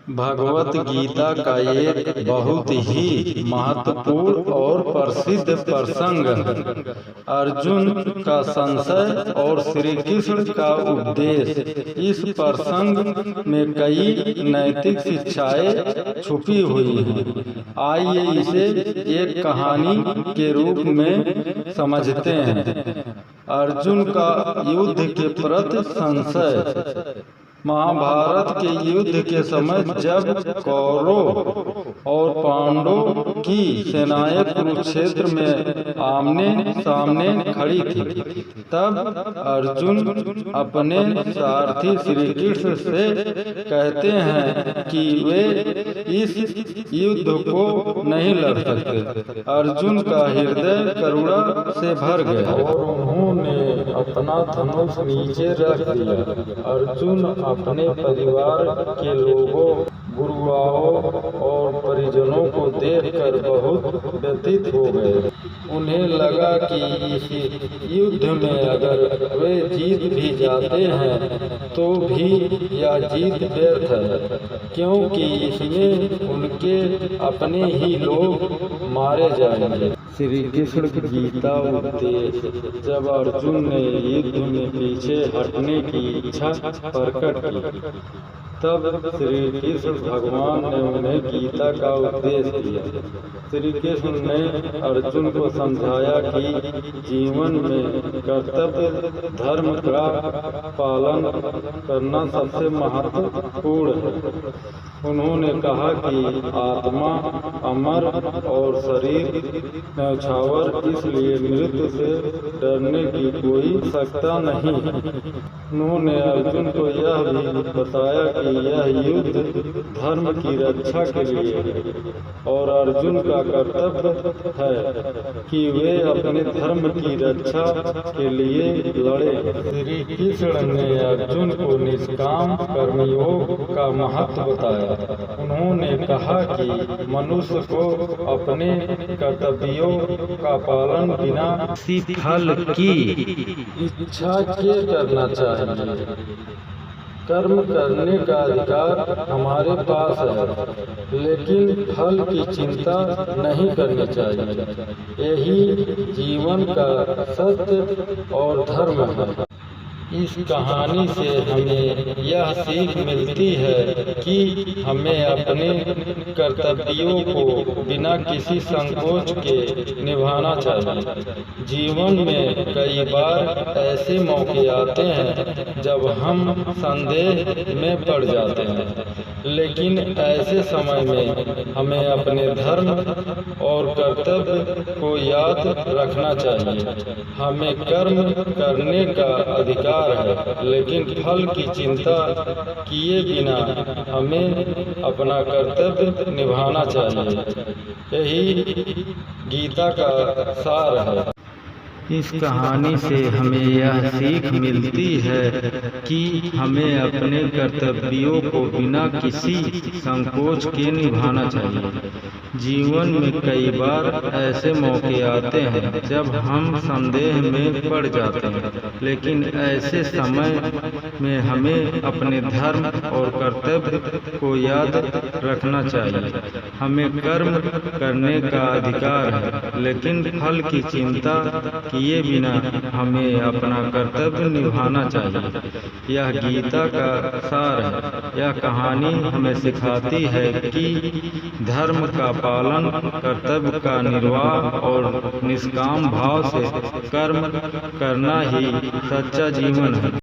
भगवत गीता का एक बहुत ही महत्वपूर्ण और प्रसिद्ध प्रसंग है। अर्जुन का संशय और श्री कृष्ण का उपदेश। इस प्रसंग में कई नैतिक शिक्षाएं छुपी हुई हैं। आइए इसे एक कहानी के रूप में समझते हैं। अर्जुन का युद्ध के प्रति संशय। महाभारत के युद्ध के समय जब कौरव और पांडवों की सेनाएं कुरुक्षेत्र में आमने सामने खड़ी थी, तब अर्जुन अपने सारथी श्री कृष्ण से कहते हैं कि वे इस युद्ध को नहीं लड़ सकते। अर्जुन का हृदय करुणा से भर गया और उन्होंने अपना धनुष नीचे रख दिया। अर्जुन अपने परिवार के लोगों, गुरुओं और परिजनों को देखकर बहुत व्यथित हो गए। उन्हें लगा कि इस युद्ध में अगर वे जीत भी जाते हैं तो भी यह जीत व्यर्थ है, क्योंकि इसमें उनके अपने ही लोग मारे जाएंगे। श्री कृष्ण की गीता उपदेश। जब अर्जुन ने युद्ध में पीछे हटने की इच्छा प्रकट की, तब श्री कृष्ण भगवान ने उन्हें गीता का उपदेश दिया। श्री कृष्ण ने अर्जुन को समझाया कि जीवन में कर्तव्य धर्म का पालन करना सबसे महत्वपूर्ण है। उन्होंने कहा कि आत्मा अमर और शरीर न्यौछावर, इसलिए मृत्यु से डरने की कोई आवश्यकता नहीं है। उन्होंने अर्जुन को यह भी बताया कि यह युद्ध धर्म की रक्षा के लिए है और अर्जुन का कर्तव्य है कि वे अपने धर्म की रक्षा के लिए लड़े। श्री कृष्ण ने अर्जुन को निष्काम कर्मयोग का महत्व बताया। उन्होंने कहा कि मनुष्य को अपने कर्तव्यों का पालन बिना किसी फल की इच्छा के करना चाहिए। कर्म करने का अधिकार हमारे पास है, लेकिन फल की चिंता नहीं करनी चाहिए। यही जीवन का सत्य और धर्म है। इस कहानी से हमें यह सीख मिलती है कि हमें अपने कर्तव्यों को बिना किसी संकोच के निभाना चाहिए। जीवन में कई बार ऐसे मौके आते हैं जब हम संदेह में पड़ जाते हैं, लेकिन ऐसे समय में हमें अपने धर्म और कर्तव्य को याद रखना चाहिए। हमें कर्म करने का अधिकार है, लेकिन फल की चिंता किए बिना हमें अपना कर्तव्य निभाना चाहिए। यही गीता का सार है। इस कहानी से हमें यह सीख मिलती है कि हमें अपने कर्तव्यों को बिना किसी संकोच के निभाना चाहिए। जीवन में कई बार ऐसे मौके आते हैं जब हम संदेह में पड़ जाते हैं, लेकिन ऐसे समय में हमें अपने धर्म और कर्तव्य को याद रखना चाहिए। हमें कर्म करने का अधिकार है, लेकिन फल की चिंता किए बिना हमें अपना कर्तव्य निभाना चाहिए। यह गीता का सार है। यह कहानी हमें सिखाती है कि धर्म का पालन, कर्तव्य का निर्वाह और निष्काम भाव से कर्म करना ही सच्चा जीवन है।